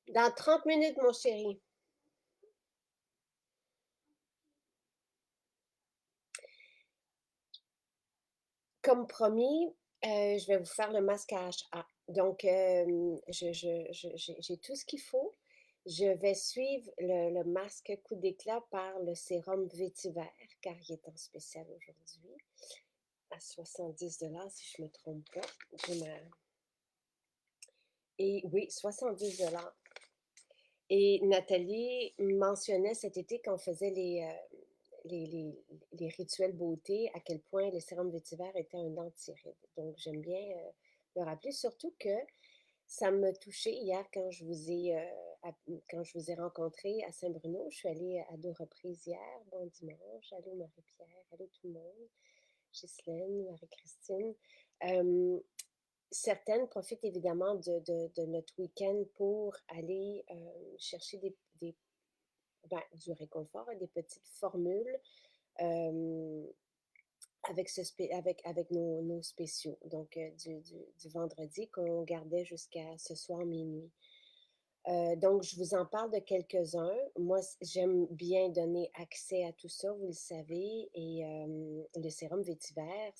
Dans 30 minutes, mon chéri. Comme promis, je vais vous faire le masque à HA. Donc, j'ai tout ce qu'il faut. Je vais suivre le masque coup d'éclat par le sérum vétiver, car il est en spécial aujourd'hui, à 70 si je ne me trompe pas. Et oui, 70. Et Nathalie mentionnait cet été quand on faisait les, les- les rituels beauté, à quel point le sérum vétiver était un anti-rides. Donc, j'aime bien le rappeler, surtout que ça me touchait hier quand je vous ai rencontré à Saint-Bruno. Je suis allée à 2 reprises hier. Bon dimanche. Allô Marie-Pierre. Allô tout le monde. Ghislaine, Marie-Christine. Euh, Certaines profitent évidemment de notre week-end pour aller chercher du réconfort, des petites formules euh, avec nos spéciaux, donc du vendredi qu'on gardait jusqu'à ce soir minuit. Donc, je vous en parle de quelques-uns. Moi, j'aime bien donner accès à tout ça, vous le savez. Et le sérum vétiver,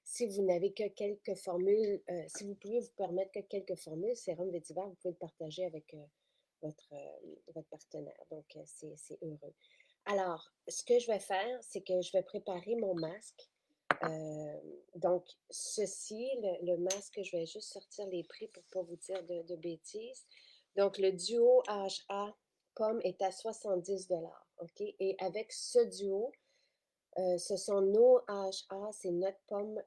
si vous n'avez que quelques formules, si vous pouvez vous permettre que quelques formules, sérum vétiver, vous pouvez le partager avec votre partenaire. Donc, c'est heureux. Alors, ce que je vais faire, c'est que je vais préparer mon masque. Euh, donc, ceci, le masque, je vais juste sortir les prix pour ne pas vous dire de bêtises. Donc, le duo HA pomme est à 70 OK? Et avec ce duo, ce sont nos HA, c'est notre pomme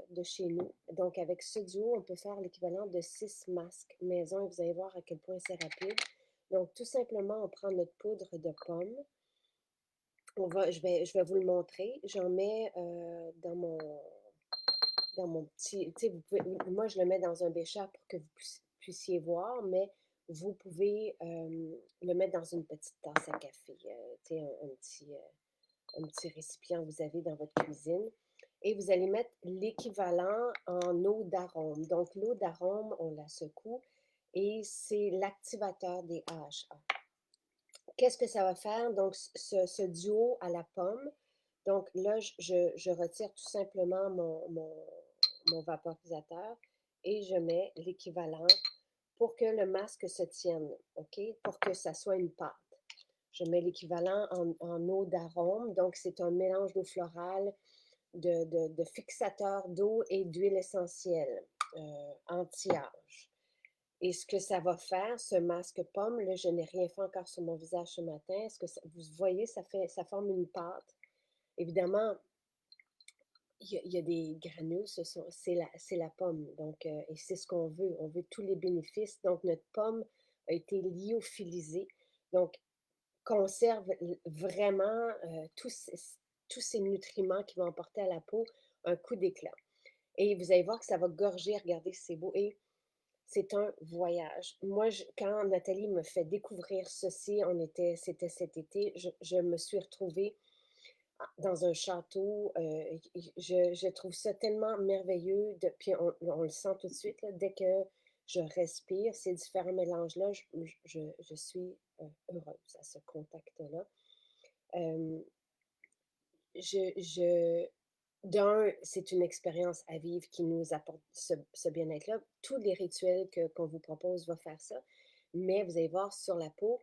de chez nous. Donc, avec ce duo, on peut faire l'équivalent de 6 masques maison et vous allez voir à quel point c'est rapide. Donc, tout simplement, on prend notre poudre de pomme. Je vais vous le montrer. J'en mets dans mon petit, tu sais, moi je le mets dans un bécher pour que vous puissiez voir, mais vous pouvez le mettre dans une petite tasse à café, tu sais, un petit récipient que vous avez dans votre cuisine. Et vous allez mettre l'équivalent en eau d'arôme. Donc l'eau d'arôme, on la secoue et c'est l'activateur des AHA. Qu'est-ce que ça va faire? Donc, ce duo à la pomme. Donc là, je retire tout simplement mon vaporisateur et je mets l'équivalent pour que le masque se tienne, OK? Pour que ça soit une pâte. Je mets l'équivalent en eau d'arôme. Donc, c'est un mélange d'eau florale, de fixateur d'eau et d'huile essentielle anti-âge. Et ce que ça va faire, ce masque pomme, là, je n'ai rien fait encore sur mon visage ce matin. Est-ce que vous voyez, ça forme une pâte. Évidemment, il y a des granules, c'est la pomme. Donc, et c'est ce qu'on veut. On veut tous les bénéfices. Donc, notre pomme a été lyophilisée. Donc, conserve vraiment tous ces nutriments qui vont apporter à la peau un coup d'éclat. Et vous allez voir que ça va gorger. Regardez, c'est beau. Et c'est un voyage. Moi, quand Nathalie me fait découvrir ceci, c'était cet été, je me suis retrouvée dans un château. Je trouve ça tellement merveilleux. Puis on le sent tout de suite, là, dès que je respire ces différents mélanges-là, je suis heureuse à ce contact-là. Euh, je, c'est une expérience à vivre qui nous apporte ce bien-être-là. Tous les rituels qu'on vous propose vont faire ça, mais vous allez voir sur la peau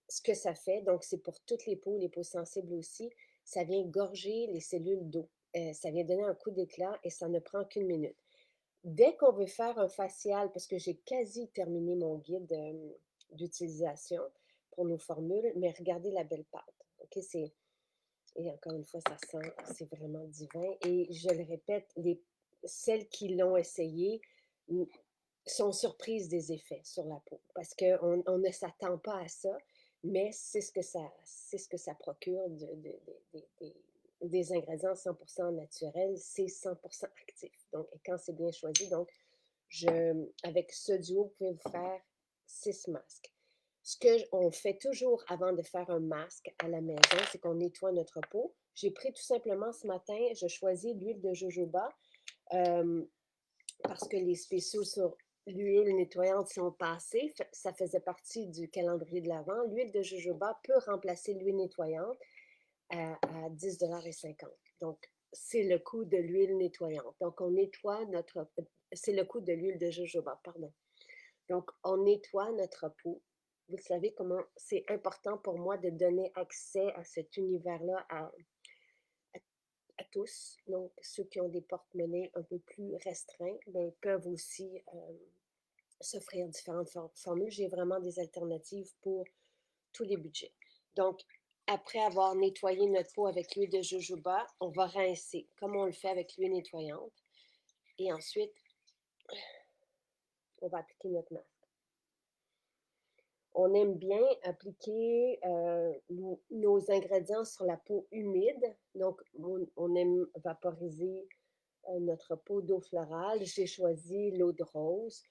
ce que ça fait. Donc, c'est pour toutes les peaux sensibles aussi. Ça vient gorger les cellules d'eau. Ça vient donner un coup d'éclat et ça ne prend qu'une minute. Dès qu'on veut faire un facial, parce que j'ai quasi terminé mon guide d'utilisation pour nos formules, mais regardez la belle pâte. OK, et encore une fois, ça sent, c'est vraiment divin. Et je le répète, celles qui l'ont essayé sont surprises des effets sur la peau parce qu'on ne s'attend pas à ça, mais c'est ce que ça procure des ingrédients 100% naturels, c'est 100% actif. Donc, et quand c'est bien choisi, donc, avec ce duo, vous pouvez vous faire 6 masques. Ce qu'on fait toujours avant de faire un masque à la maison, c'est qu'on nettoie notre peau. J'ai pris tout simplement ce matin, je choisis l'huile de jojoba. Euh, parce que les spéciaux sur l'huile nettoyante sont passés. Ça faisait partie du calendrier de l'Avent. L'huile de jojoba peut remplacer l'huile nettoyante à 10,50 $. Donc, c'est le coût de l'huile nettoyante. Donc, on nettoie notre... C'est le coût de l'huile de jojoba, pardon. Donc, on nettoie notre peau. Vous savez comment c'est important pour moi de donner accès à cet univers-là à tous. Donc, ceux qui ont des porte-monnaies un peu plus restreints ben, peuvent aussi s'offrir différentes formules. J'ai vraiment des alternatives pour tous les budgets. Donc, après avoir nettoyé notre peau avec l'huile de jojoba, on va rincer comme on le fait avec l'huile nettoyante. Et ensuite, on va appliquer notre masque. On aime bien appliquer nos ingrédients sur la peau humide. Donc, on aime vaporiser notre peau d'eau florale. J'ai choisi l'eau de rose.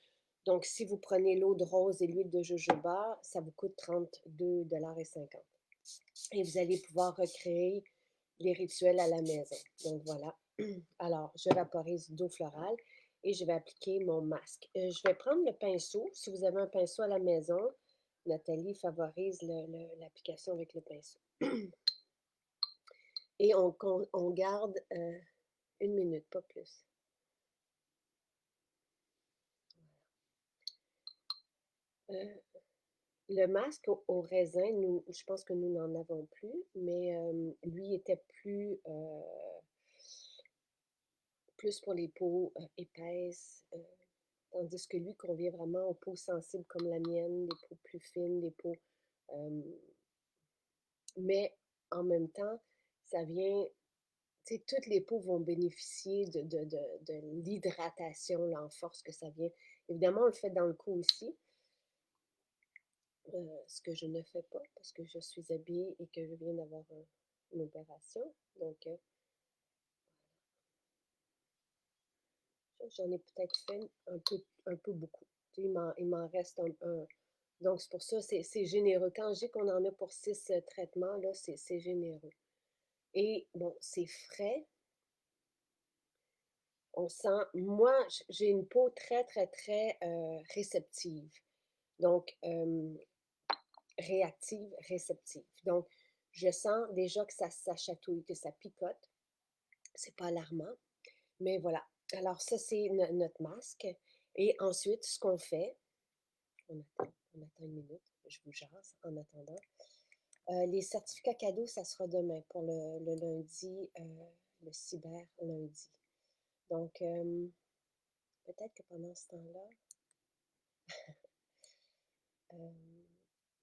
Donc, si vous prenez l'eau de rose et l'huile de jojoba, ça vous coûte 32,50 $. Et vous allez pouvoir recréer les rituels à la maison. Donc, voilà. Alors, je vaporise d'eau florale et je vais appliquer mon masque. Je vais prendre le pinceau. Si vous avez un pinceau à la maison, Nathalie favorise l'application avec le pinceau. Et on garde 1 minute, pas plus. Euh, le masque au raisin, je pense que nous n'en avons plus, mais lui était plus pour les peaux épaisses, tandis que lui convient vraiment aux peaux sensibles comme la mienne, des peaux plus fines, des peaux... mais en même temps, ça vient... Tu sais, toutes les peaux vont bénéficier de l'hydratation, en force que ça vient. Évidemment, on le fait dans le cou aussi, ce que je ne fais pas parce que je suis habillée et que je viens d'avoir une opération. Donc, j'en ai peut-être fait un peu beaucoup. Tu sais, il m'en reste un. Donc, c'est pour ça, c'est généreux. Quand je dis qu'on en a pour 6 traitements, là, c'est généreux. Et bon, c'est frais. On sent, moi, j'ai une peau très, très, très réceptive. Donc, réactive, réceptive. Donc, je sens déjà que ça chatouille, que ça picote. C'est pas alarmant, mais voilà. Alors, ça, c'est notre masque. Et ensuite, ce qu'on fait, on attend 1 minute, je vous jase en attendant. Les certificats cadeaux, ça sera demain pour le lundi, le cyber lundi. Donc, peut-être que pendant ce temps-là,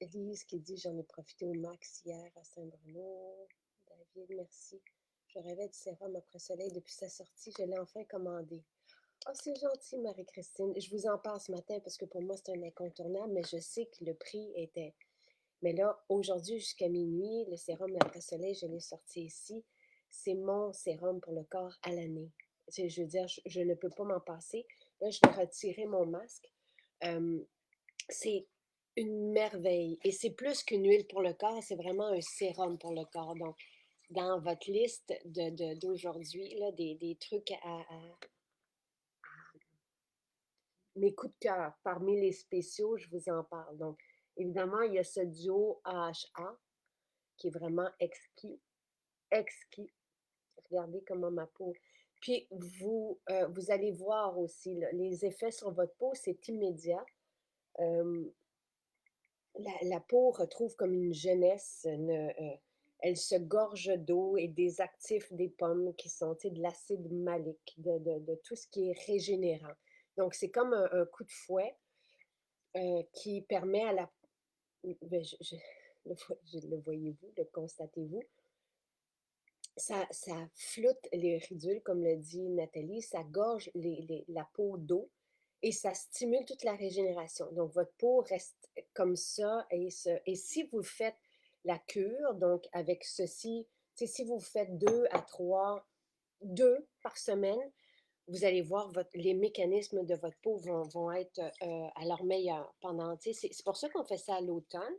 Elise qui dit j'en ai profité au max hier à Saint-Bruno. David, merci. Je rêvais du sérum après soleil depuis sa sortie. Je l'ai enfin commandé. Oh, c'est gentil, Marie-Christine. Je vous en parle ce matin parce que pour moi, c'est un incontournable, mais je sais que le prix était. Mais là, aujourd'hui, jusqu'à minuit, le sérum après-soleil, je l'ai sorti ici. C'est mon sérum pour le corps à l'année. Je veux dire, je ne peux pas m'en passer. Là, je vais retirer mon masque. C'est une merveille. Et c'est plus qu'une huile pour le corps, c'est vraiment un sérum pour le corps. Donc, dans votre liste d'aujourd'hui, des trucs mes coups de cœur, parmi les spéciaux, je vous en parle. Donc, évidemment, il y a ce duo AHA qui est vraiment exquis, exquis. Regardez comment ma peau. Puis, vous allez voir aussi, là, les effets sur votre peau, c'est immédiat. Euh, la peau retrouve comme une jeunesse, elle se gorge d'eau et des actifs des pommes qui sont de l'acide malique, de tout ce qui est régénérant. Donc, c'est comme un coup de fouet qui permet à la... Ben, le voyez-vous, le constatez-vous, ça floute les ridules, comme le dit Nathalie, ça gorge la peau d'eau et ça stimule toute la régénération. Donc, votre peau reste comme ça. Et si vous faites la cure, donc avec ceci, si vous faites 2 par semaine, vous allez voir les mécanismes de votre peau vont être à leur meilleur pendant. C'est pour ça qu'on fait ça à l'automne.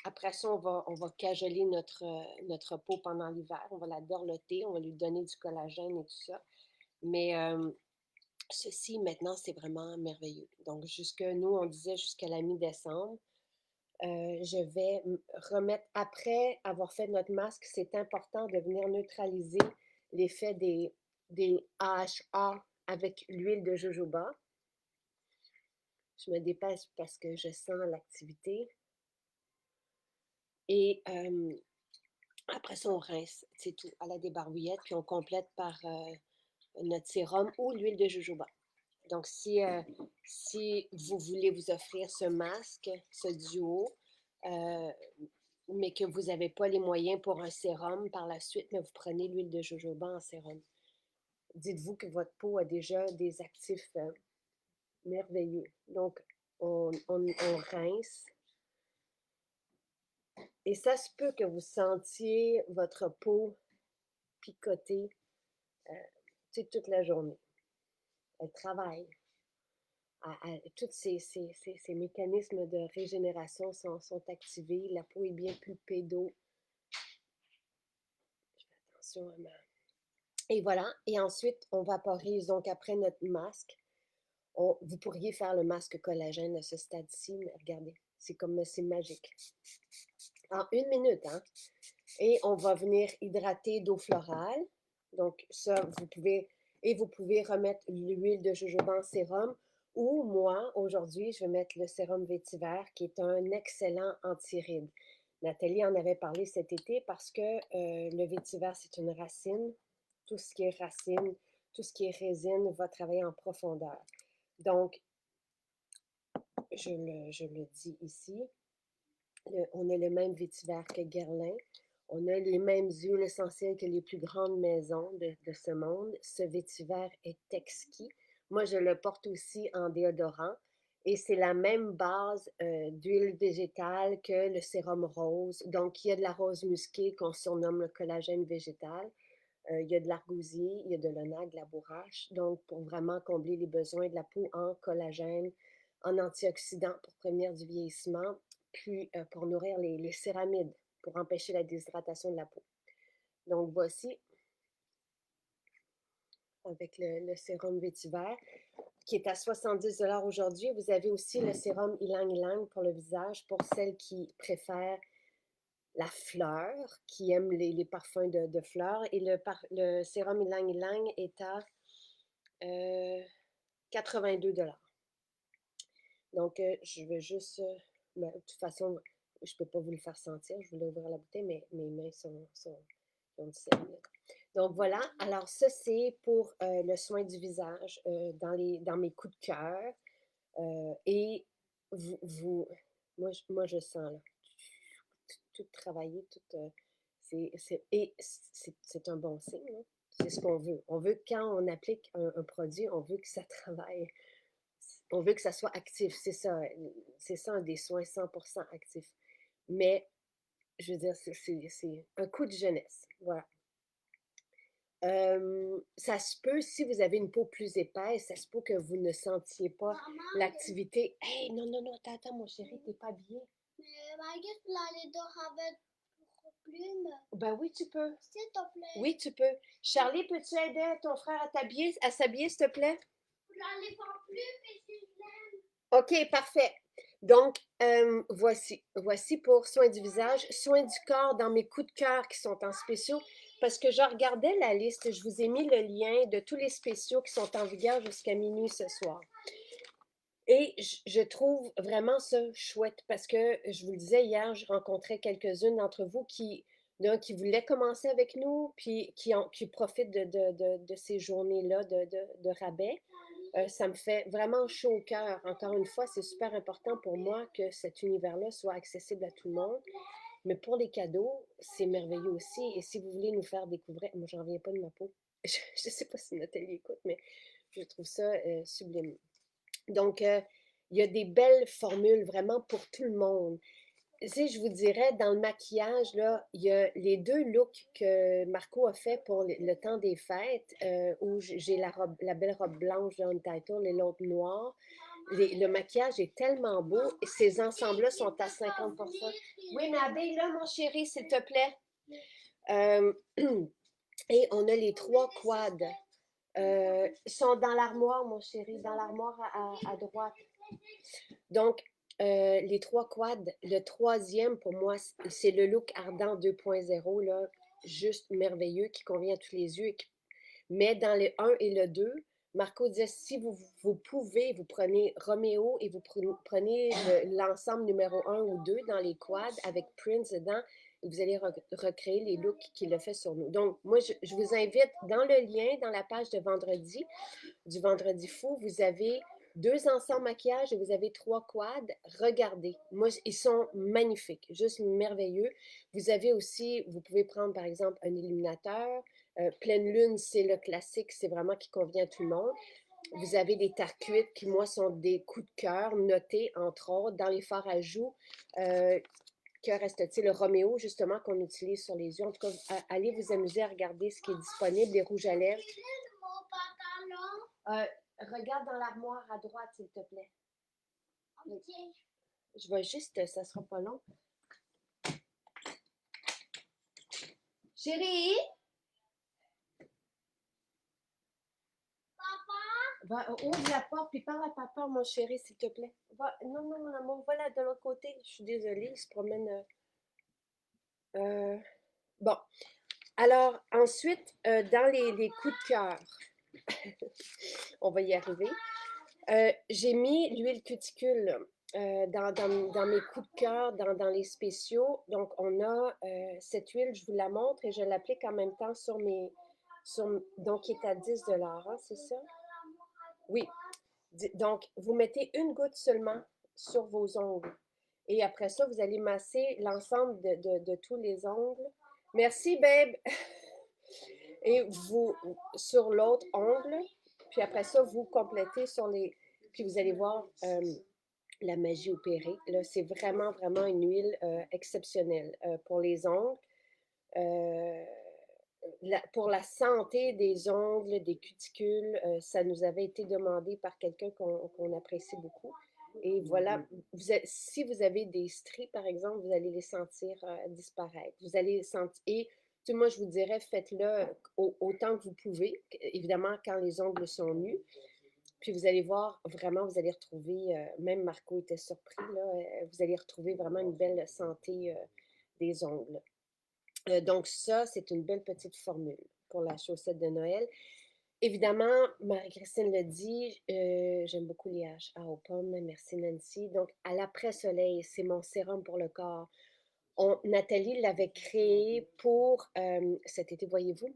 Après ça, on va cajoler notre peau pendant l'hiver. On va la dorloter, on va lui donner du collagène et tout ça. Mais ceci, maintenant, c'est vraiment merveilleux. Donc, nous, on disait jusqu'à la mi-décembre, je vais remettre, après avoir fait notre masque, c'est important de venir neutraliser l'effet des AHA avec l'huile de jojoba. Je me dépêche parce que je sens l'activité. Et après ça, on rince, c'est tout, à la débarbouillette, puis on complète par notre sérum ou l'huile de jojoba. Donc, si vous voulez vous offrir ce masque, ce duo, euh, mais que vous n'avez pas les moyens pour un sérum par la suite, mais vous prenez l'huile de jojoba en sérum. Dites-vous que votre peau a déjà des actifs merveilleux. Donc, on rince. Et ça se peut que vous sentiez votre peau picoter toute la journée. Elle travaille. Tous ces mécanismes de régénération sont activés. La peau est bien plus pédo. Je fais attention à ma... Et voilà. Et ensuite, on vaporise. Donc, après notre masque, vous pourriez faire le masque collagène à ce stade-ci. Mais regardez, c'est magique. En 1 minute, hein? Et on va venir hydrater d'eau florale. Donc, ça, vous pouvez remettre l'huile de jojoba en sérum. Ou moi, aujourd'hui, je vais mettre le sérum vétiver, qui est un excellent anti-rides. Nathalie en avait parlé cet été parce que le vétiver, c'est une racine. Tout ce qui est racine, tout ce qui est résine va travailler en profondeur. Donc, je le dis ici, on a le même vétiver que Guerlain. On a les mêmes huiles essentielles que les plus grandes maisons de ce monde. Ce vétiver est exquis. Moi, je le porte aussi en déodorant. Et c'est la même base d'huile végétale que le sérum rose. Donc, il y a de la rose musquée qu'on surnomme le collagène végétal. Il y a de l'argousier, il y a de l'onagre, de la bourrache. Donc, pour vraiment combler les besoins de la peau en collagène, en antioxydants pour prévenir du vieillissement, puis pour nourrir les céramides, pour empêcher la déshydratation de la peau. Donc, voici avec le sérum vétiver qui est à 70 $ aujourd'hui. Vous avez aussi le sérum Ylang Ylang pour le visage pour celles qui préfèrent la fleur, qui aiment les parfums de fleurs. Et le sérum Ylang Ylang est à 82 $. Donc, je veux juste... de toute façon, je ne peux pas vous le faire sentir. Je voulais ouvrir la bouteille, mais mes mains ont 17 minutes. Donc, voilà. Alors, ça, c'est pour le soin du visage dans mes coups de cœur. Et moi, je sens là, tout travailler, c'est un bon signe. Hein. C'est ce qu'on veut. On veut que quand on applique un produit, on veut que ça travaille. On veut que ça soit actif. C'est ça un des soins 100% actifs. Mais, je veux dire, c'est un coup de jeunesse. Voilà. Ça se peut, si vous avez une peau plus épaisse, ça se peut que vous ne sentiez pas l'activité. Hey, non, non, non, attends, mon chéri, t'es pas habillé. Ben oui, tu peux. S'il te plaît. Oui, tu peux. Charlie, peux-tu aider ton frère à s'habiller, s'il te plaît? J'en ai pas plus, mais je l'aime. OK, parfait. Donc, voici pour soins du visage, soins du corps dans mes coups de cœur qui sont en spéciaux. Parce que je regardais la liste, je vous ai mis le lien de tous les spéciaux qui sont en vigueur jusqu'à minuit ce soir. Et je trouve vraiment ça chouette parce que, je vous le disais hier, je rencontrais quelques-unes d'entre vous qui voulaient commencer avec nous, puis qui profitent de ces journées-là de rabais. Ça me fait vraiment chaud au cœur. Encore une fois, c'est super important pour moi que cet univers-là soit accessible à tout le monde. Mais pour les cadeaux, c'est merveilleux aussi. Et si vous voulez nous faire découvrir, moi, j'en reviens pas de ma peau. Je ne sais pas si Nathalie écoute, mais je trouve ça sublime. Donc, il y a des belles formules vraiment pour tout le monde. Tu sais, je vous dirais, dans le maquillage, là, il y a les 2 looks que Marco a fait pour le temps des fêtes, où j'ai la belle robe blanche de Untitled et l'autre noire. Le maquillage est tellement beau. Ces ensembles-là sont à 50%. Oui, mais habille-là, mon chéri, s'il te plaît. Et on a les 3 quads. Ils sont dans l'armoire, mon chéri, dans l'armoire à droite. Donc, les 3 quads, le troisième, pour moi, c'est le look ardent 2.0, là, juste merveilleux, qui convient à tous les yeux. Mais dans le un et le 2, Marco disait, si vous pouvez, vous prenez Roméo et vous prenez l'ensemble numéro un ou 2 dans les quads avec Prince dedans, et vous allez recréer les looks qu'il a fait sur nous. Donc, moi, je vous invite dans le lien, dans la page de vendredi, du Vendredi fou, vous avez 2 ensembles maquillage et vous avez 3 quads. Regardez, moi, ils sont magnifiques, juste merveilleux. Vous avez aussi, vous pouvez prendre par exemple un illuminateur. Pleine lune, c'est le classique, c'est vraiment qui convient à tout le monde. Vous avez des terres cuites qui, moi, sont des coups de cœur notés, entre autres, dans les fards à joues. Que reste-t-il? Le Roméo, justement, qu'on utilise sur les yeux. En tout cas, allez vous amuser à regarder ce qui est disponible. Les rouges à lèvres. Euh, Regarde dans l'armoire à droite, s'il te plaît. Ok. Je vais juste, ça sera pas long. Chérie? Va, ouvre la porte puis parle à papa, mon chéri, s'il te plaît. Va, non, non, mon amour, voilà de l'autre côté. Je suis désolée, il se promène. Euh, bon, alors ensuite, dans les coups de cœur, on va y arriver. J'ai mis l'huile cuticule dans mes coups de cœur, dans les spéciaux. Donc, on a cette huile, je vous la montre et je l'applique en même temps sur donc, qui est à 10 hein, c'est ça? Oui. Donc, vous mettez une goutte seulement sur vos ongles. Et après ça, vous allez masser l'ensemble de tous les ongles. Merci, babe! Et vous, sur l'autre ongle, puis après ça, vous complétez sur les... Puis vous allez voir la magie opérée. Là, c'est vraiment, vraiment une huile exceptionnelle pour les ongles. Euh, pour la santé des ongles, des cuticules, ça nous avait été demandé par quelqu'un qu'on apprécie beaucoup. Et voilà, si vous avez des stries, par exemple, vous allez les sentir disparaître. Vous allez les sentir. Et moi, je vous dirais, faites-le autant que vous pouvez, évidemment, quand les ongles sont nus. Puis vous allez voir, vraiment, vous allez retrouver, même Marco était surpris, là, vous allez retrouver vraiment une belle santé des ongles. Donc ça, c'est une belle petite formule pour la chaussette de Noël. Évidemment, Marie-Christine le dit, j'aime beaucoup les HA aux pommes. Merci Nancy. Donc, à l'après-soleil, c'est mon sérum pour le corps. Nathalie l'avait créé pour cet été, voyez-vous,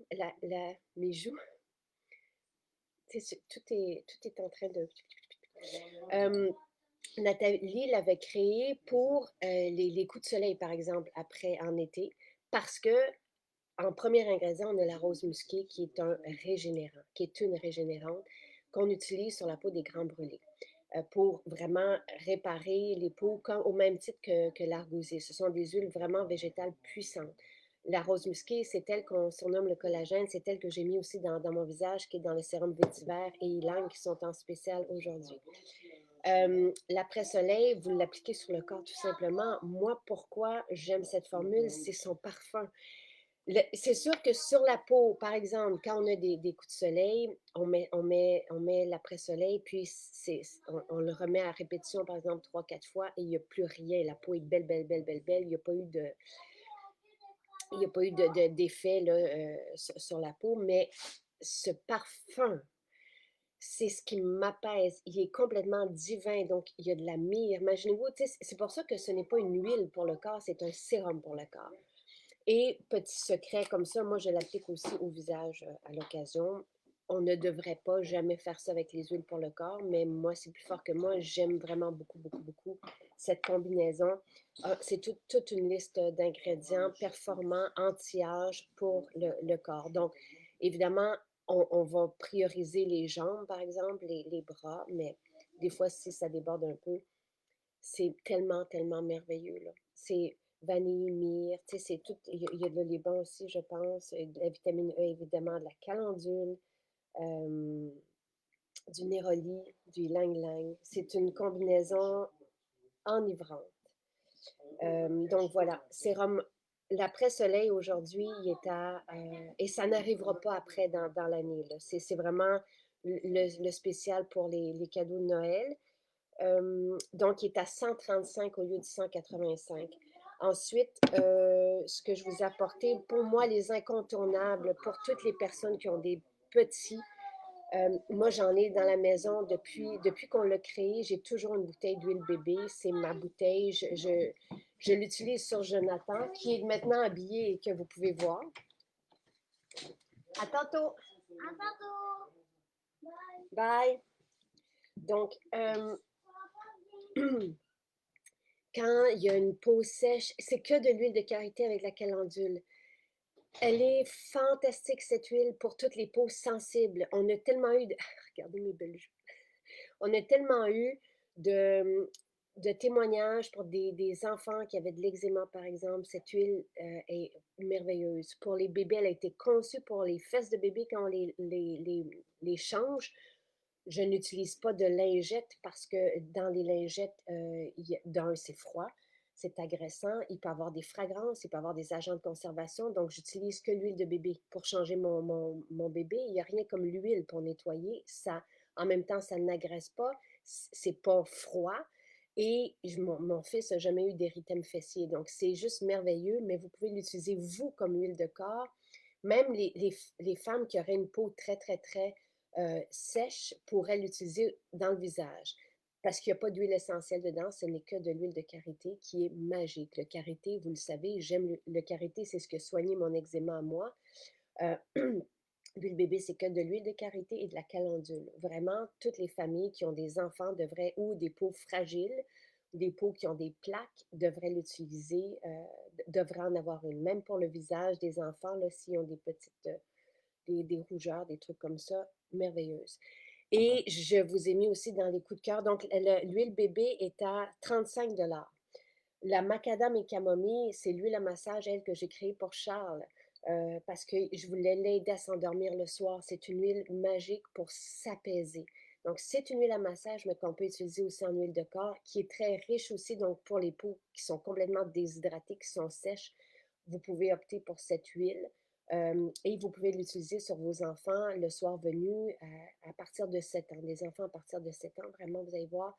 mes joues. Tout est en train de... Nathalie l'avait créé pour les coups de soleil, par exemple, après en été, parce que en premier ingrédient, on a la rose musquée qui est un régénérant, qui est une régénérante qu'on utilise sur la peau des grands brûlés pour vraiment réparer les peaux au même titre que l'argousier. Ce sont des huiles vraiment végétales puissantes. La rose musquée, c'est elle qu'on surnomme le collagène, c'est elle que j'ai mis aussi dans mon visage, qui est dans le sérum vétiver et ylang qui sont en spécial aujourd'hui. L'après-soleil, vous l'appliquez sur le corps tout simplement. Moi, pourquoi j'aime cette formule, c'est son parfum. C'est sûr que sur la peau, par exemple, quand on a des coups de soleil, on met l'après-soleil, puis on le remet à répétition, par exemple, 3, 4 fois, et il n'y a plus rien. La peau est belle, belle, belle, belle, belle. Il n'y a pas eu d'effet là, sur la peau, mais ce parfum, c'est ce qui m'apaise. Il est complètement divin, donc il y a de la myrrhe. Imaginez-vous, c'est pour ça que ce n'est pas une huile pour le corps, c'est un sérum pour le corps. Et petit secret comme ça, moi je l'applique aussi au visage à l'occasion. On ne devrait pas jamais faire ça avec les huiles pour le corps, mais moi c'est plus fort que moi. J'aime vraiment beaucoup, beaucoup, beaucoup cette combinaison. C'est toute une liste d'ingrédients performants, anti-âge pour le corps. Donc, évidemment, on va prioriser les jambes, par exemple, les bras, mais des fois, si ça déborde un peu, c'est tellement, tellement merveilleux, là. C'est vanille, myrrhe, tu sais, c'est tout. Il y a de l'oliban aussi, je pense, de la vitamine E, évidemment, de la calendule, euh, du néroli, du ylang-ylang. C'est une combinaison enivrante. Donc voilà, sérum l'après-soleil aujourd'hui, il est et ça n'arrivera pas après dans l'année, là. C'est vraiment le spécial pour les cadeaux de Noël. Donc, il est à 135 au lieu de 185. Ensuite, ce que je vous ai apporté, pour moi, les incontournables, pour toutes les personnes qui ont des petits, moi, j'en ai dans la maison depuis qu'on l'a créé. J'ai toujours une bouteille d'huile bébé. C'est ma bouteille. Je l'utilise sur Jonathan, qui est maintenant habillé et que vous pouvez voir. À tantôt. À tantôt. Bye. Bye. Donc, quand il y a une peau sèche, c'est que de l'huile de karité avec la calendule. Elle est fantastique, cette huile, pour toutes les peaux sensibles. On a tellement eu de... Regardez mes belles joues. On a tellement eu de témoignages pour des enfants qui avaient de l'eczéma, par exemple. Cette huile est merveilleuse. Pour les bébés, elle a été conçue pour les fesses de bébé quand on les change. Je n'utilise pas de lingettes parce que dans les lingettes, d'un, c'est froid, c'est agressant, il peut y avoir des fragrances, il peut y avoir des agents de conservation, donc j'utilise que l'huile de bébé pour changer mon bébé. Il n'y a rien comme l'huile pour nettoyer. Ça, en même temps, ça n'agresse pas, c'est pas froid. Et mon fils n'a jamais eu d'érythème fessier, donc c'est juste merveilleux, mais vous pouvez l'utiliser vous comme huile de corps. Même les femmes qui auraient une peau très, très, très sèche pourraient l'utiliser dans le visage. Parce qu'il n'y a pas d'huile essentielle dedans, ce n'est que de l'huile de karité qui est magique. Le karité, vous le savez, j'aime le karité, c'est ce qui a soigné mon eczéma à moi. Euh, L'huile bébé, c'est que de l'huile de karité et de la calendule. Vraiment, toutes les familles qui ont des enfants devraient, ou des peaux fragiles, des peaux qui ont des plaques, devraient l'utiliser, devraient en avoir une. Même pour le visage des enfants, là, s'ils ont des petites, des rougeurs, des trucs comme ça, merveilleuses. Et je vous ai mis aussi dans les coups de cœur. Donc, l'huile bébé est à 35 $. La macadam et camomille, c'est l'huile à massage, elle, que j'ai créée pour Charles, parce que je voulais l'aider à s'endormir le soir. C'est une huile magique pour s'apaiser. Donc, c'est une huile à massage, mais qu'on peut utiliser aussi en huile de corps, qui est très riche aussi. Donc, pour les peaux qui sont complètement déshydratées, qui sont sèches, vous pouvez opter pour cette huile. Et vous pouvez l'utiliser sur vos enfants le soir venu à partir de 7 ans. Les enfants à partir de 7 ans, vraiment, vous allez voir.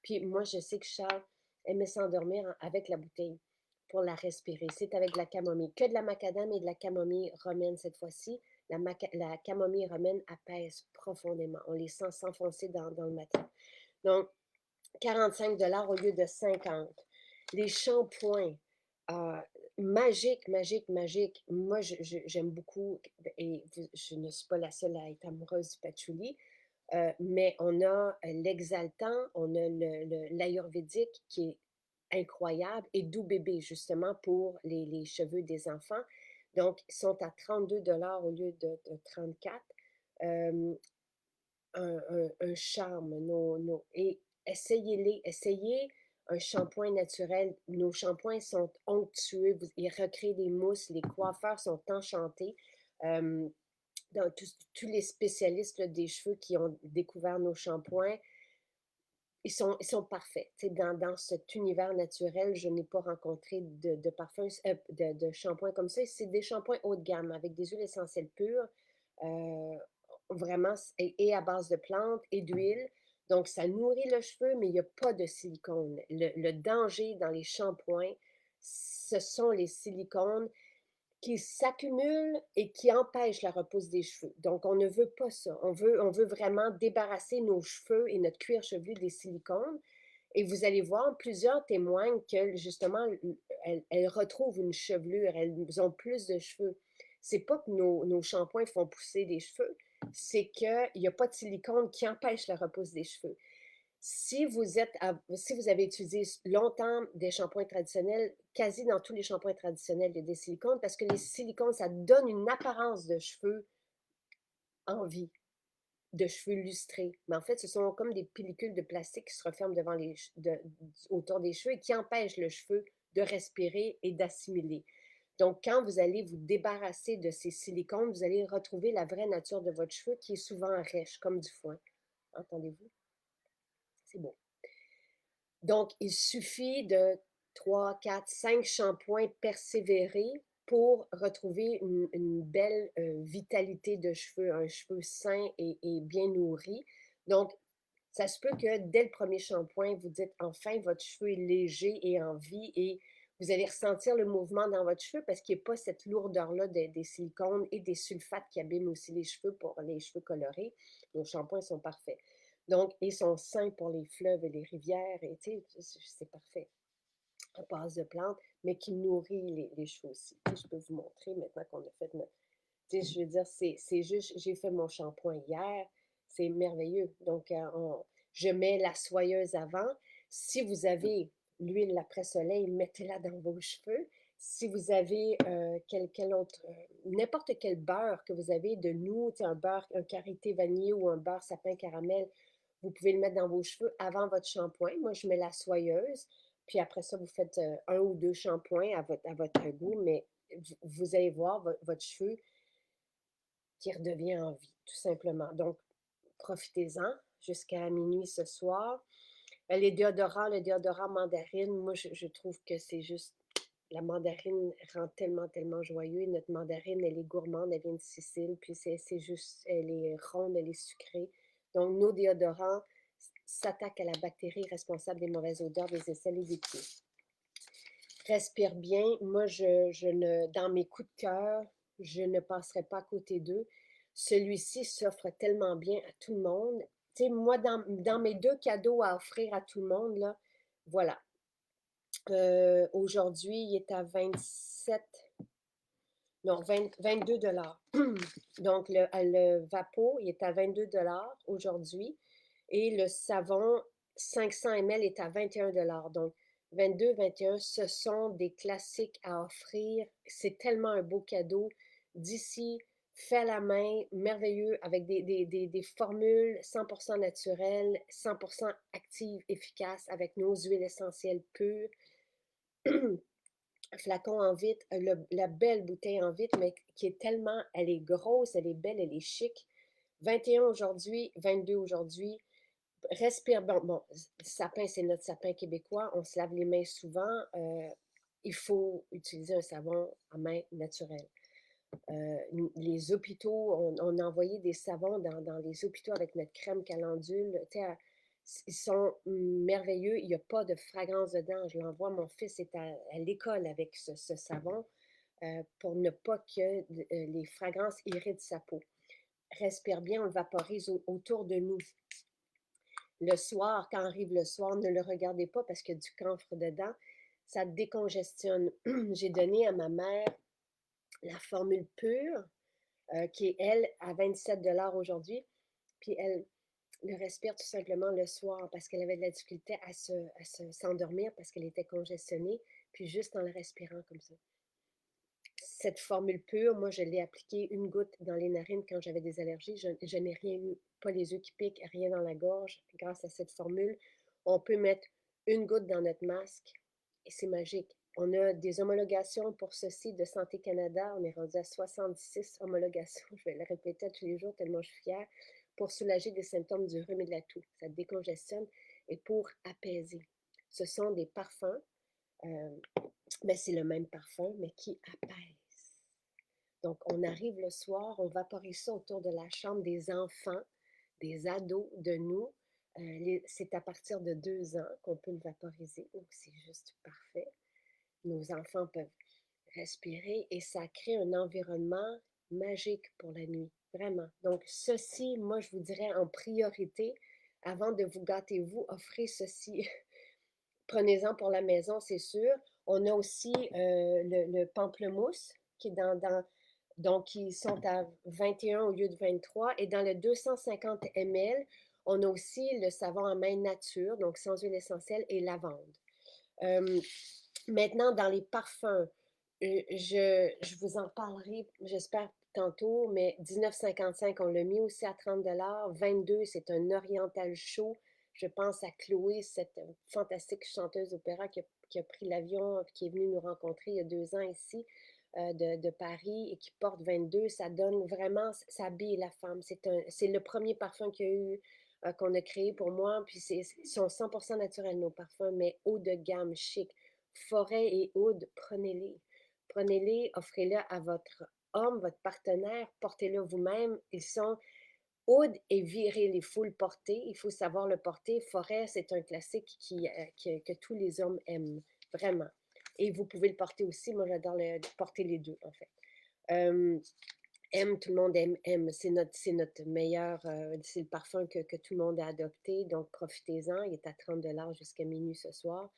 Puis moi, je sais que Charles aimait s'endormir avec la bouteille pour la respirer. C'est avec de la camomille. Que de la macadam et de la camomille romaine cette fois-ci. La camomille romaine apaise profondément. On les sent s'enfoncer dans le matin. Donc, 45 $ au lieu de 50. Les shampoings, euh, magique, magique, magique. Moi, j'aime beaucoup, et je ne suis pas la seule à être amoureuse du patchouli, mais on a l'exaltant, on a l'ayurvédique qui est incroyable, et doux bébé, justement, pour les cheveux des enfants. Donc, ils sont à 32 $ au lieu de 34. Euh, un charme. Et essayez-les. Essayez un shampoing naturel. Nos shampoings sont onctueux. Ils recréent des mousses. Les coiffeurs sont enchantés. Euh, tous les spécialistes là, des cheveux qui ont découvert nos shampoings, ils sont parfaits. Dans cet univers naturel, je n'ai pas rencontré de parfums, de shampoings comme ça. C'est des shampoings haut de gamme avec des huiles essentielles pures, euh, vraiment, et à base de plantes et d'huile. Donc, ça nourrit le cheveu, mais il n'y a pas de silicone. Le danger dans les shampoings, ce sont les silicones qui s'accumulent et qui empêchent la repousse des cheveux. Donc, on ne veut pas ça. On veut vraiment débarrasser nos cheveux et notre cuir chevelu des silicones. Et vous allez voir, plusieurs témoignent que justement, elles retrouvent une chevelure, elles ont plus de cheveux. C'est pas que nos shampoings font pousser des cheveux, c'est qu'il n'y a pas de silicone qui empêche la repousse des cheveux. Si vous avez utilisé longtemps des shampoings traditionnels, quasi dans tous les shampoings traditionnels, il y a des silicones parce que les silicones, ça donne une apparence de cheveux en vie, de cheveux lustrés. Mais en fait, ce sont comme des pellicules de plastique qui se referment autour des cheveux et qui empêchent le cheveu de respirer et d'assimiler. Donc, quand vous allez vous débarrasser de ces silicones, vous allez retrouver la vraie nature de votre cheveu qui est souvent rêche, comme du foin. Entendez-vous? C'est beau. Donc, il suffit de 3, 4, 5 shampoings persévérer pour retrouver une belle vitalité de cheveux, un cheveu sain et bien nourri. Donc, ça se peut que dès le premier shampoing, vous dites enfin votre cheveu est léger et en vie et vous allez ressentir le mouvement dans votre cheveu parce qu'il n'y a pas cette lourdeur-là des silicones et des sulfates qui abîment aussi les cheveux pour les cheveux colorés. Nos shampoings sont parfaits. Donc, ils sont sains pour les fleuves et les rivières et tu sais, c'est parfait à base de plantes, mais qui nourrit les cheveux aussi. Tu sais, je peux vous montrer maintenant qu'on a fait notre. Tu sais, je veux dire, c'est juste, j'ai fait mon shampoing hier, c'est merveilleux. Donc, je mets la soyeuse avant. Si vous avez l'huile après-soleil, mettez-la dans vos cheveux. Si vous avez quel autre, n'importe quel beurre que vous avez de nous, tu sais, un beurre, un karité vanillé ou un beurre sapin caramel, vous pouvez le mettre dans vos cheveux avant votre shampoing. Moi, je mets la soyeuse. Puis après ça, vous faites un ou deux shampoings à votre goût, mais vous allez voir votre cheveu qui redevient en vie, tout simplement. Donc, profitez-en jusqu'à minuit ce soir. Le déodorant mandarine, moi, je trouve que c'est juste. La mandarine rend tellement, tellement joyeux. Notre mandarine, elle est gourmande, elle vient de Sicile, puis c'est juste, elle est ronde, elle est sucrée. Donc, nos déodorants s'attaquent à la bactérie responsable des mauvaises odeurs, des aisselles et des pieds. Respire bien. Moi, dans mes coups de cœur, je ne passerai pas à côté d'eux. Celui-ci s'offre tellement bien à tout le monde. Tu sais, moi, dans mes deux cadeaux à offrir à tout le monde, là, voilà. Aujourd'hui, il est à 27, non, 22 dollars. Donc, le Vapo, il est à 22 dollars aujourd'hui. Et le savon 500 ml est à 21 dollars. Donc, 22, 21, ce sont des classiques à offrir. C'est tellement un beau cadeau. D'ici, fait à la main, merveilleux, avec des formules 100% naturelles, 100% actives, efficaces, avec nos huiles essentielles pures. Flacon en vitre, la belle bouteille en vitre, mais qui est tellement, elle est grosse, elle est belle, elle est chic. 21 aujourd'hui, 22 aujourd'hui. Respire, bon, sapin, c'est notre sapin québécois. On se lave les mains souvent. Il faut utiliser un savon à main naturel. Les hôpitaux, on a envoyé des savons dans les hôpitaux avec notre crème calendule. Ils sont merveilleux. Il n'y a pas de fragrance dedans. Je l'envoie, mon fils est à l'école avec ce savon pour ne pas que les fragrances irritent sa peau. Respire bien, on le vaporise autour de nous. Le soir, quand arrive le soir, ne le regardez pas parce qu'il y a du camphre dedans. Ça décongestionne. J'ai donné à ma mère la formule pure, qui est, elle, à 27 dollars aujourd'hui. Puis elle le respire tout simplement le soir parce qu'elle avait de la difficulté à s'endormir parce qu'elle était congestionnée. Puis juste en le respirant comme ça. Cette formule pure, moi, je l'ai appliquée une goutte dans les narines quand j'avais des allergies. Je n'ai rien eu, pas les yeux qui piquent, rien dans la gorge. Grâce à cette formule, on peut mettre une goutte dans notre masque et c'est magique. On a des homologations pour ceci de Santé Canada. On est rendu à 66 homologations. Je vais le répéter tous les jours tellement je suis fière. Pour soulager des symptômes du rhume et de la toux. Ça décongestionne et pour apaiser. Ce sont des parfums. Mais c'est le même parfum, mais qui apaise. Donc, on arrive le soir, on vaporise ça autour de la chambre des enfants, des ados, de nous. C'est à partir de 2 ans qu'on peut le vaporiser, donc c'est juste parfait. Nos enfants peuvent respirer et ça crée un environnement magique pour la nuit, vraiment. Donc, ceci, moi, je vous dirais en priorité, avant de vous gâter, vous, offrez ceci. Prenez-en pour la maison, c'est sûr. On a aussi le pamplemousse qui est donc ils sont à 21 au lieu de 23. Et dans le 250 ml, on a aussi le savon à main nature, donc sans huile essentielle et lavande. Maintenant, dans les parfums, je vous en parlerai, j'espère, tantôt, mais 19,55, on l'a mis aussi à 30 dollars. 22, c'est un oriental chaud. Je pense à Chloé, cette fantastique chanteuse d'opéra qui a pris l'avion, qui est venue nous rencontrer il y a 2 ans ici, de Paris, et qui porte 22. Ça donne vraiment, ça habille la femme. C'est le premier parfum qu'il y a eu, qu'on a créé pour moi. Puis ils sont 100% naturels, nos parfums, mais haut de gamme, chic. Forêt et Oud, prenez-les. Prenez-les, offrez-les à votre homme, votre partenaire, portez-le vous-même. Ils sont Oud et Virer il faut le porter, il faut savoir le porter. Forêt, c'est un classique que tous les hommes aiment, vraiment. Et vous pouvez le porter aussi. Moi, j'adore porter les deux, en fait. Euh, Aime, tout le monde aime. C'est notre meilleur, c'est le parfum que tout le monde a adopté. Donc, profitez-en. Il est à 30 $ jusqu'à minuit ce soir.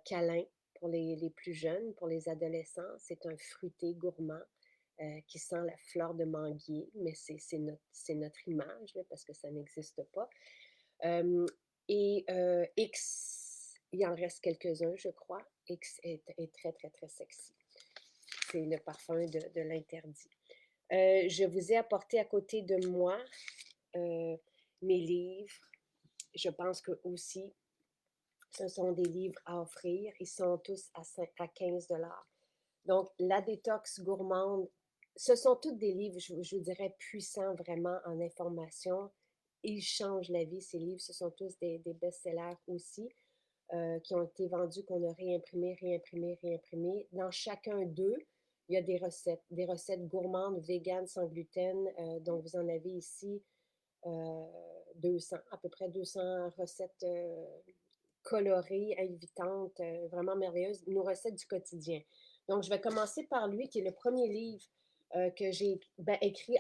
Câlin pour les plus jeunes, pour les adolescents. C'est un fruité gourmand qui sent la fleur de manguier, mais c'est notre image, là, parce que ça n'existe pas. X, il en reste quelques-uns, je crois. X est très, très, très sexy. C'est le parfum de l'interdit. Je vous ai apporté à côté de moi mes livres. Je pense que aussi, ce sont des livres à offrir. Ils sont tous à 15 $. Donc, La détox gourmande, ce sont tous des livres, je vous dirais, puissants vraiment en information. Ils changent la vie, ces livres. Ce sont tous des best-sellers aussi, qui ont été vendus, qu'on a réimprimés. Dans chacun d'eux, il y a des recettes gourmandes, véganes, sans gluten. Donc, vous en avez ici 200, à peu près 200 recettes colorées, invitantes, vraiment merveilleuses, nos recettes du quotidien. Donc, je vais commencer par lui, qui est le premier livre que j'ai écrit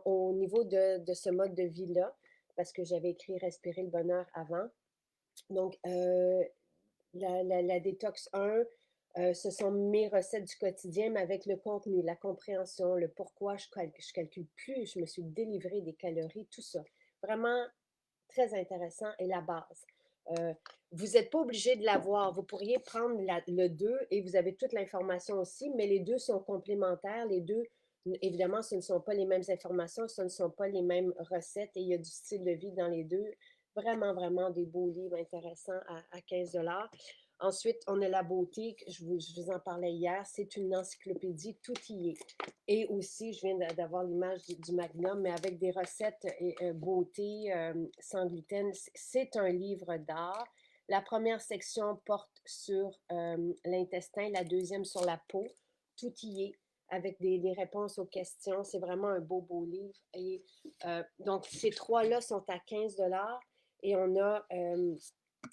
au niveau de ce mode de vie-là, parce que j'avais écrit Respirer le bonheur avant. Donc, la détox 1, ce sont mes recettes du quotidien, mais avec le contenu, la compréhension, le pourquoi je calcule plus, je me suis délivrée des calories, tout ça. Vraiment très intéressant et la base. Vous n'êtes pas obligé de l'avoir. Vous pourriez prendre le 2 et vous avez toute l'information aussi, mais les deux sont complémentaires. Les deux, évidemment, ce ne sont pas les mêmes informations, ce ne sont pas les mêmes recettes et il y a du style de vie dans les deux. Vraiment, vraiment des beaux livres intéressants à 15 $. Ensuite, on a La beauté, je vous en parlais hier, c'est une encyclopédie, tout y est. Et aussi, je viens d'avoir l'image du Magnum, mais avec des recettes et beauté sans gluten. C'est un livre d'art. La première section porte sur l'intestin, la deuxième sur la peau. Tout y est avec des réponses aux questions. C'est vraiment un beau, beau livre. Et donc, ces trois-là sont à 15 $. Et on a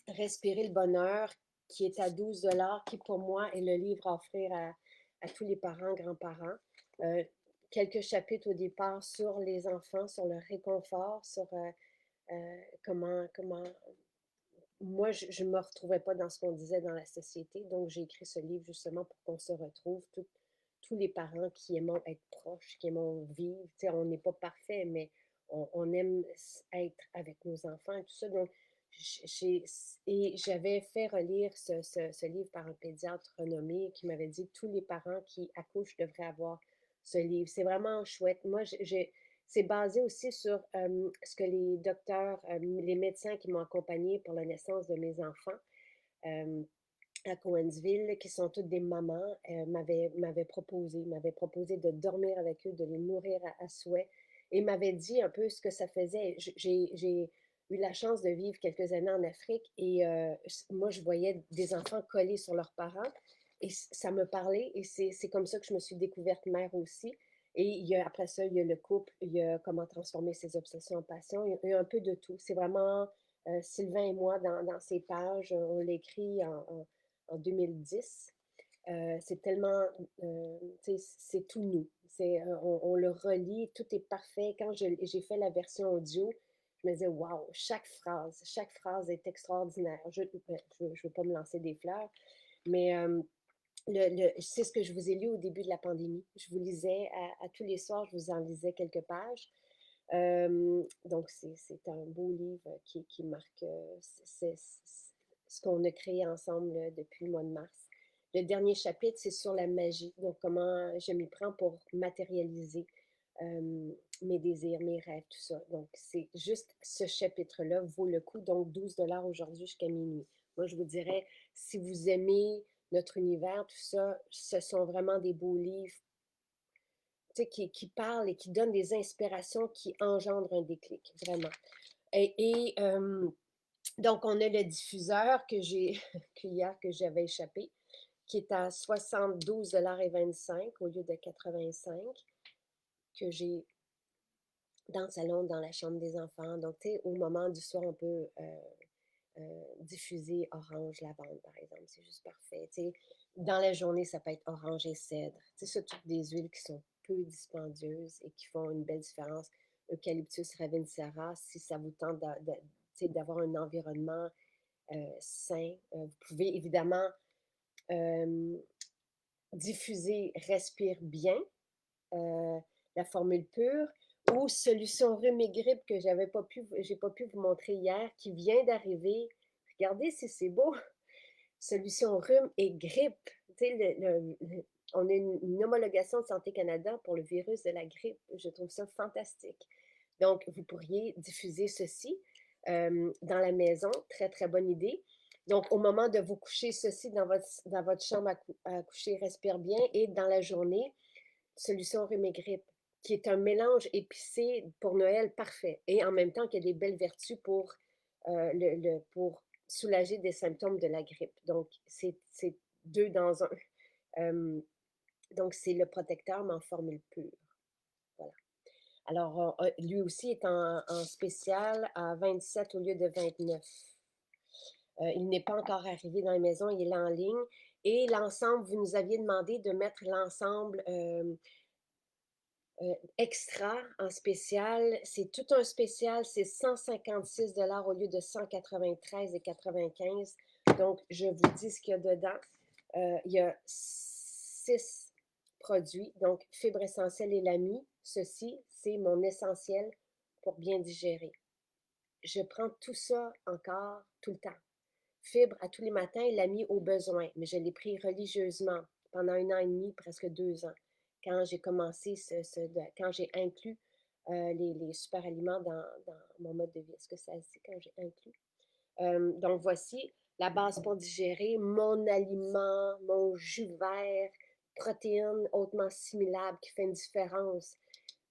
Respirer le bonheur qui est à 12 $, qui pour moi est le livre à offrir à tous les parents, grands-parents. Euh, Quelques chapitres au départ sur les enfants, sur le réconfort, sur comment moi, je ne me retrouvais pas dans ce qu'on disait dans la société, donc j'ai écrit ce livre justement pour qu'on se retrouve, tous les parents qui aiment être proches, qui aiment vivre. Tu sais, on n'est pas parfait, mais on aime être avec nos enfants et tout ça. Donc, et j'avais fait relire ce livre par un pédiatre renommé qui m'avait dit que tous les parents qui accouchent devraient avoir ce livre. C'est vraiment chouette. Moi, c'est basé aussi sur ce que les docteurs, les médecins qui m'ont accompagnée pour la naissance de mes enfants euh, à Cowansville, qui sont toutes des mamans, m'avaient proposé de dormir avec eux, de les nourrir à souhait, et m'avaient dit un peu ce que ça faisait. J'ai eu la chance de vivre quelques années en Afrique et moi, je voyais des enfants collés sur leurs parents et ça me parlait et c'est comme ça que je me suis découverte mère aussi. Et après ça, il y a le couple, il y a comment transformer ses obsessions en passion, il y a un peu de tout. C'est vraiment Sylvain et moi dans ces pages, on l'écrit en 2010. C'est tellement, c'est tout nous. On le relit, tout est parfait. Quand j'ai fait la version audio, je me disais, waouh, chaque phrase est extraordinaire. Je ne veux pas me lancer des fleurs, mais c'est ce que je vous ai lu au début de la pandémie. Je vous lisais à tous les soirs, je vous en lisais quelques pages. Donc, c'est un beau livre qui marque ce qu'on a créé ensemble depuis le mois de mars. Le dernier chapitre, c'est sur la magie, donc comment je m'y prends pour matérialiser mes désirs, mes rêves, tout ça. Donc, c'est juste ce chapitre-là vaut le coup, donc 12 $ aujourd'hui jusqu'à minuit. Moi, je vous dirais, si vous aimez notre univers, tout ça, ce sont vraiment des beaux livres qui parlent et qui donnent des inspirations qui engendrent un déclic, vraiment. Donc, on a le diffuseur que j'ai hier que j'avais échappé. qui est à 72,25 $ au lieu de 85 que j'ai dans le salon, dans la chambre des enfants. Donc, tu sais, au moment du soir, on peut diffuser orange, lavande, par exemple. C'est juste parfait. Tu sais, dans la journée, ça peut être orange et cèdre. Tu sais, c'est toutes des huiles qui sont peu dispendieuses et qui font une belle différence. Eucalyptus ravinsara, si ça vous tente tu sais, d'avoir un environnement sain. Vous pouvez évidemment diffuser Respire bien, la formule pure, ou Solution rhume et grippe que j'ai pas pu vous montrer hier, qui vient d'arriver. Regardez si c'est beau. Solution rhume et grippe. Tu sais, on a une homologation de Santé Canada pour le virus de la grippe. Je trouve ça fantastique. Donc, vous pourriez diffuser ceci dans la maison. Très, très bonne idée. Donc, au moment de vous coucher, ceci dans votre chambre à coucher, respire bien. Et dans la journée, Solution rhume et grippe, qui est un mélange épicé pour Noël parfait. Et en même temps, qui a des belles vertus pour soulager des symptômes de la grippe. Donc, c'est deux dans un. Donc, c'est le protecteur, mais en formule pure. Voilà. Alors, lui aussi est en spécial à 27 au lieu de 29. Il n'est pas encore arrivé dans les maisons, il est là en ligne. Et l'ensemble, vous nous aviez demandé de mettre l'ensemble extra en spécial. C'est tout un spécial, c'est 156 $ au lieu de 193,95 $. Donc, je vous dis ce qu'il y a dedans. Il y a 6 produits, donc fibre essentielle et l'ami. Ceci, c'est mon essentiel pour bien digérer. Je prends tout ça encore tout le temps. Fibre à tous les matins, l'ami au besoin, mais je l'ai pris religieusement pendant 1 an et demi, presque 2 ans, quand j'ai commencé quand j'ai inclus les super aliments dans mon mode de vie. Est-ce que ça se dit quand j'ai inclus? Donc voici la base pour digérer, mon aliment, mon jus vert, protéines hautement assimilables qui fait une différence.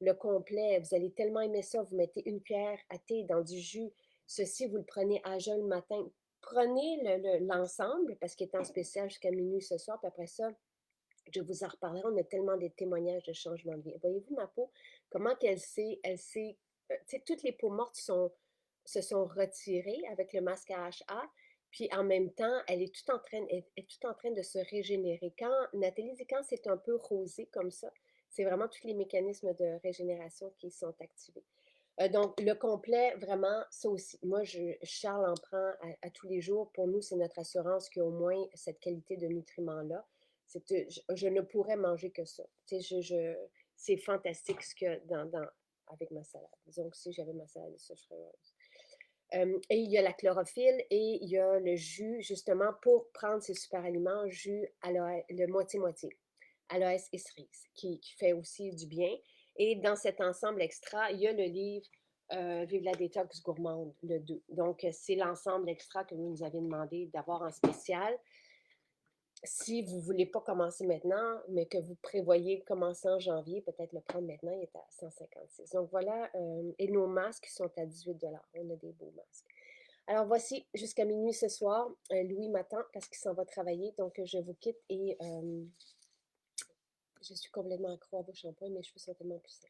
Le complet, vous allez tellement aimer ça, vous mettez une cuillère à thé dans du jus. Ceci, vous le prenez à jeun le matin. Prenez l'ensemble, parce qu'il est en spécial jusqu'à minuit ce soir, puis après ça, je vous en reparlerai. On a tellement des témoignages de changement de vie. Voyez-vous ma peau, comment tu sais, toutes les peaux mortes se sont retirées avec le masque à HA, puis en même temps, elle est tout en train de se régénérer. Nathalie dit quand c'est un peu rosé comme ça, c'est vraiment tous les mécanismes de régénération qui sont activés. Donc, le complet, vraiment, ça aussi. Moi, Charles en prend à tous les jours. Pour nous, c'est notre assurance qu'il y a au moins cette qualité de nutriments-là. Je ne pourrais manger que ça. Tu sais, c'est fantastique ce qu'il y a avec ma salade. Disons que si j'avais ma salade, ça, je serais heureuse. Et il y a la chlorophylle et il y a le jus, justement, pour prendre ces super aliments, jus le moitié-moitié, aloès et cerise, qui fait aussi du bien. Et dans cet ensemble extra, il y a le livre Vive la détox gourmande, le 2. Donc, c'est l'ensemble extra que vous nous avez demandé d'avoir en spécial. Si vous ne voulez pas commencer maintenant, mais que vous prévoyez commencer en janvier, peut-être le prendre maintenant, il est à 156. Donc voilà, et nos masques sont à 18 $. On a des beaux masques. Alors voici, jusqu'à minuit ce soir, Louis m'attend parce qu'il s'en va travailler, donc je vous quitte et je suis complètement accro à vos shampoings, mes cheveux sont tellement plus sains.